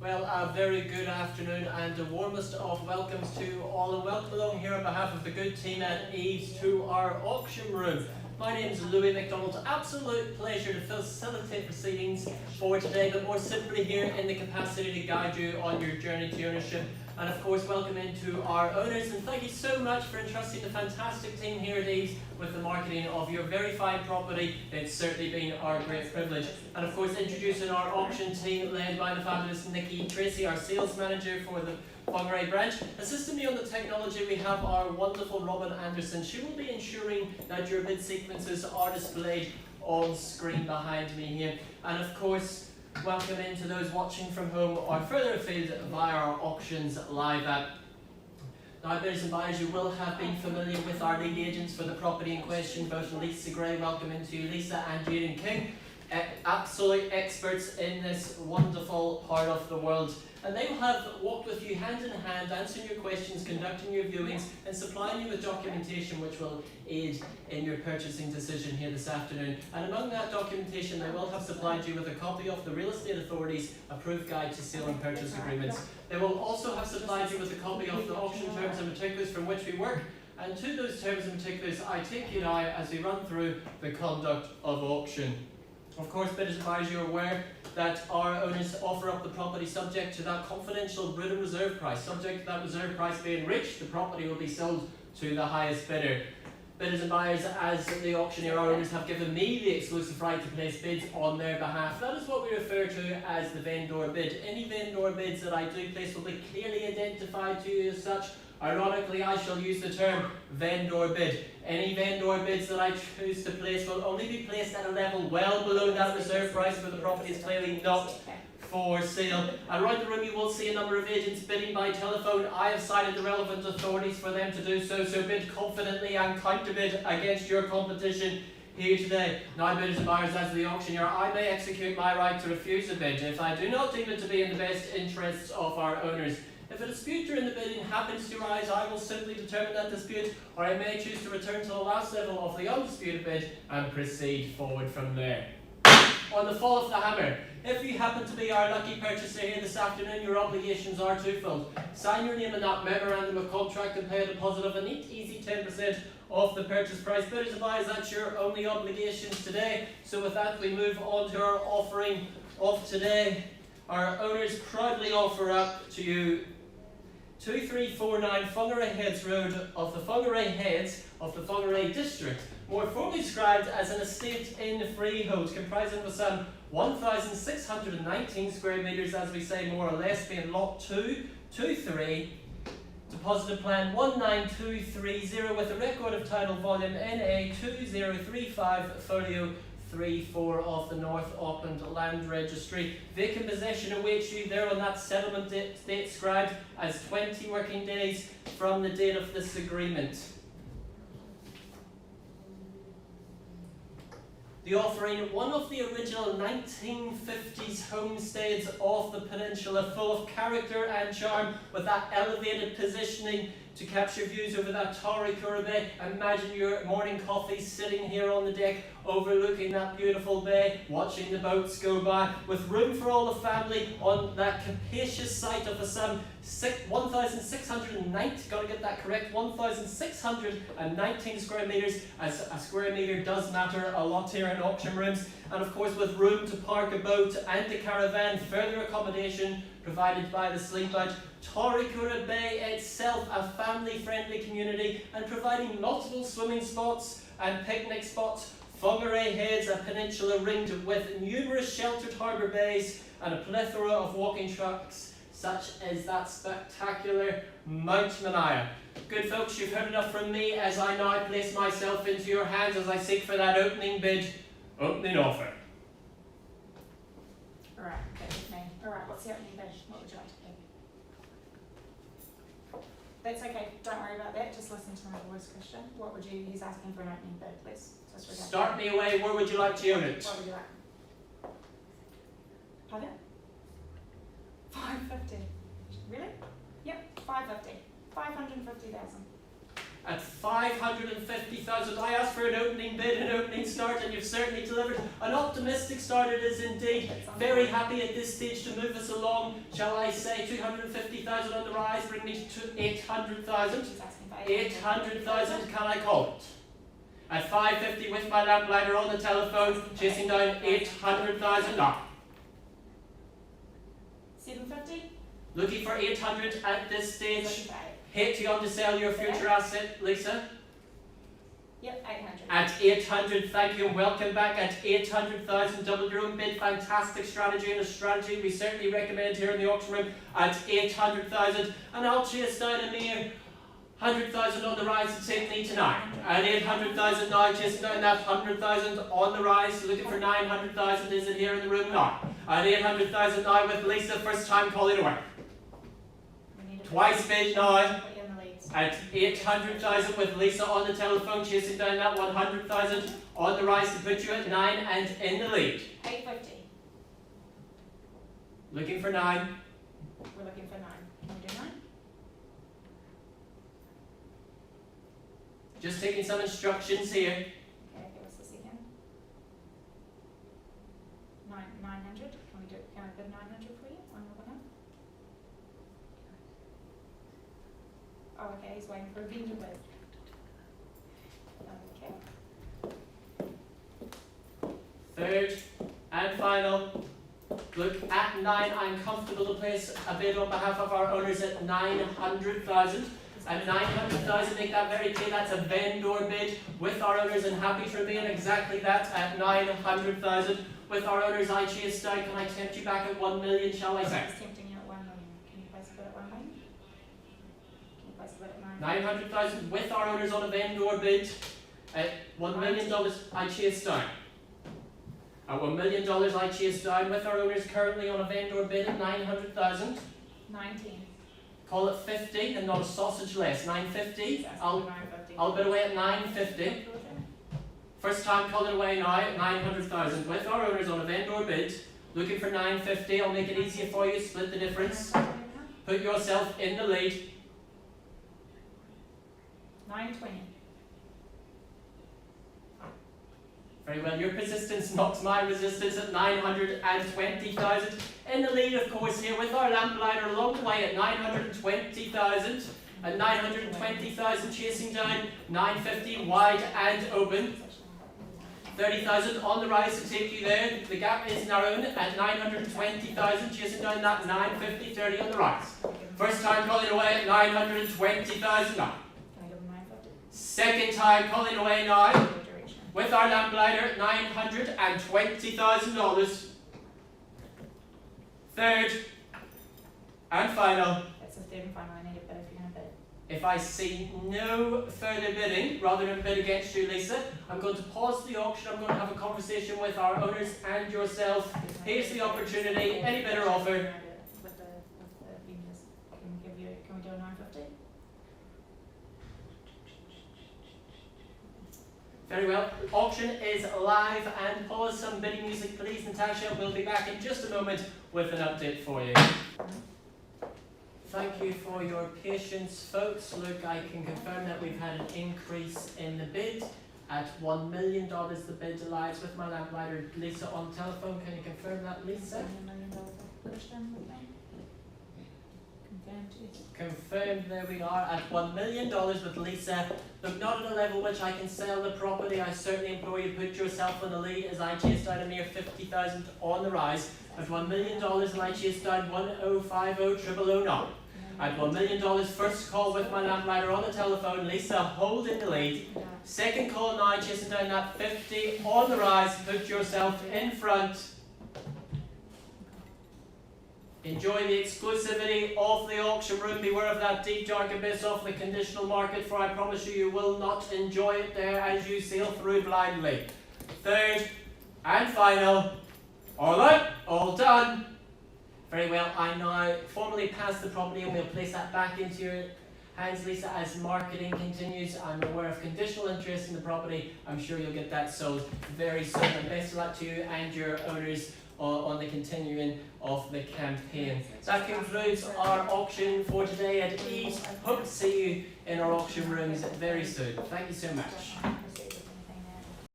Well, a very good afternoon and the warmest of welcomes to all, and welcome along here on behalf of the good team at EVES to our auction room. My name is Louis McDonald. Absolute pleasure to facilitate proceedings for today, but more simply here in the capacity to guide you on your journey to ownership. And of course, welcome into our owners, and thank you so much for entrusting the fantastic team here at EVES with the marketing of your very fine property. It's certainly been our great privilege. And of course, introducing our auction team led by the fabulous Nikki Tracy, our sales manager for the Whangarei branch. Assisting me on the technology, we have our wonderful Robin Anderson. She will be ensuring that your bid sequences are displayed on screen behind me here. And of course, welcome in to those watching from home or further afield via our auctions live app. Now, bidders and buyers, you will have been familiar with our lead agents for the property in question, both Lisa Gray, welcome into you, Lisa, and Jayden King, absolute experts in this wonderful part of the world. And they will have walked with you hand in hand, answering your questions, conducting your viewings, and supplying you with documentation which will aid in your purchasing decision here this afternoon. And among that documentation, they will have supplied you with a copy of the Real Estate Authority's approved guide to sale and purchase agreements. They will also have supplied you with a copy of the auction terms and particulars from which we work. And to those terms and particulars, I take you now as we run through the conduct of auction. Of course, bidders and buyers, you're aware that our owners offer up the property subject to that confidential written reserve price. Subject to that reserve price being reached, the property will be sold to the highest bidder. Bidders and buyers, as the auctioneer, our owners have given me the exclusive right to place bids on their behalf. That is what we refer to as the vendor bid. Any vendor bids that I do place will be clearly identified to you as such. Ironically, I shall use the term vendor bid. Any vendor bids that I choose to place will only be placed at a level well below that reserve price where the property is clearly not for sale. Around the room you will see a number of agents bidding by telephone. I have cited the relevant authorities for them to do so, so bid confidently and counterbid against your competition here today. Now, bidders and buyers, as the auctioneer, I may execute my right to refuse a bid if I do not deem it to be in the best interests of our owners. If a dispute during the bidding happens to arise, I will simply determine that dispute, or I may choose to return to the last level of the undisputed bid and proceed forward from there. On the fall of the hammer, if you happen to be our lucky purchaser here this afternoon, your obligations are twofold. Sign your name in that memorandum of contract and pay a deposit of a neat, easy 10% off the purchase price. Bidders and buyers, that's your only obligations today. So with that, we move on to our offering of today. Our owners proudly offer up to you 2349 Whangarei Heads Road of the Whangarei Heads of the Whangarei District, more formally described as an estate in freehold, comprising of some 1,619 square metres, as we say, more or less, being lot 223, deposited plan 19230, with a record of title volume NA 2035 folio 34 of the North Auckland Land Registry. Vacant possession awaits you there on that settlement date described as 20 working days from the date of this agreement. The offering, one of the original 1950s homesteads of the peninsula, full of character and charm, with that elevated positioning to capture views over that Taurikura Bay. Imagine your morning coffee sitting here on the deck, overlooking that beautiful bay, watching the boats go by, with room for all the family on that capacious site of some 1,690, gotta get that correct, 1,619 square metres, as a square metre does matter a lot here in auction rooms, and of course with room to park a boat and a caravan, further accommodation provided by the sleep out. Taurikura Bay itself, a family-friendly community, and providing multiple swimming spots and picnic spots. Whangarei Heads, a peninsula ringed with numerous sheltered harbour bays and a plethora of walking tracks, such as that spectacular Mount Mania. Good folks, you've heard enough from me as I now place myself into your hands as I seek for that opening bid, opening offer. Alright, okay with me. Alright, what's the opening bid? What would you like to pick? That's okay, don't worry about that, just listen to my voice, Christian. What would you, he's asking for an opening bid, please. Start me away, where would you like to own it? What would you like? Pardon? 550. Really? Yep, 550. 550,000. at 550,000. I asked for an opening bid, an opening start, and you've certainly delivered. An optimistic start it is indeed. Very happy at this stage to move us along. Shall I say 250,000 on the rise, bring me to 800,000? 800,000, can I call it? At 550 with my lamplighter on the telephone, chasing down 800,000 now. 750? Looking for 800 at this stage. 35. Hate you on to sell your future asset, Lisa. Yep, 800. At 800, thank you and welcome back. At 800,000, double your own bid. Fantastic strategy, and a strategy we certainly recommend here in the auction room. At 800,000, and I'll chase down a mere 100,000 on the rise to take me to 9. At 800,000 now, chasing down that 100,000 on the rise. Looking for 900,000, is it here in the room now? At 800,000 now with Lisa, first time calling away. Twice bid now. At 800,000 with Lisa on the telephone, chasing down that 100,000 on the rise to put you at 9 and in the lead. 850. Looking for 9. We're looking for 9. Can we do 9? Just taking some instructions here. Okay, give us a second. 900. Can we bid 900 for you? One more now. Oh, okay, he's waiting for a vendor bid. Okay. Third and final. Look, at 9, I'm comfortable to place a bid on behalf of our owners at 900,000. At 900,000, make that very clear, that's a vendor bid with our owners, and happy to remain exactly that at 900,000. With our owners, I chase down. Can I tempt you back at 1 million, shall I say? He's tempting you at 1 million. Can you place a bid at 1 million? Can you place a bid at 900,000 with our owners on a vendor bid at $1 million. I chase down. At $1 million, I chase down with our owners currently on a vendor bid at 900,000. 19. Call it 50 and not a sausage less. 950. I'll bid away at 950. First time calling away now at 900,000 with our owners on a vendor bid. Looking for 950. I'll make it easier for you. Split the difference. Put yourself in the lead. 920. Very well, your persistence knocks my resistance at 920,000. In the lead, of course, here with our lamplighter along the way at 920,000. At 920,000, chasing down 950 wide and open. 30,000 on the rise to take you there. The gap is narrowed at 920,000, chasing down that 950, 30 on the rise. First time calling away at 920,000 now. Can I give him 950? Second time calling away now. With our lamplighter at $920,000. Third and final. That's the third and final. I need a bid if you're going to bid. If I see no further bidding, rather than bid against you, Lisa, I'm going to pause the auction. I'm going to have a conversation with our owners and yourself. Here's the opportunity. Any bidder offer. With the vendors. Can we do a 950? Very well. Auction is live, and pause some bidding music, please, Natasha. We'll be back in just a moment with an update for you. Thank you for your patience, folks. Look, I can confirm that we've had an increase in the bid. At $1 million, the bid aligns with my lamplighter, Lisa, on telephone. Can you confirm that, Lisa? $1 million question, I think. Confirmed, yes. Confirmed, there we are, at $1 million with Lisa. Look, not at a level which I can sell the property. I certainly implore you to put yourself in the lead as I chased down a mere 50,000 on the rise. At $1 million, and I chased down 1050 now. At $1 million, first call with my lamplighter on the telephone, Lisa holding the lead. Second call now, chasing down that 50 on the rise. Put yourself in front. Enjoy the exclusivity of the auction room. Beware of that deep dark abyss of the conditional market, for I promise you, you will not enjoy it there as you sail through blindly. Third and final. All out, all done. Very well, I now formally pass the property and we'll place that back into your hands, Lisa, as marketing continues. I'm aware of conditional interest in the property. I'm sure you'll get that sold very soon. And best of luck to you and your owners on the continuing of the campaign. That concludes our auction for today at EVES. Hope to see you in our auction rooms very soon. Thank you so much.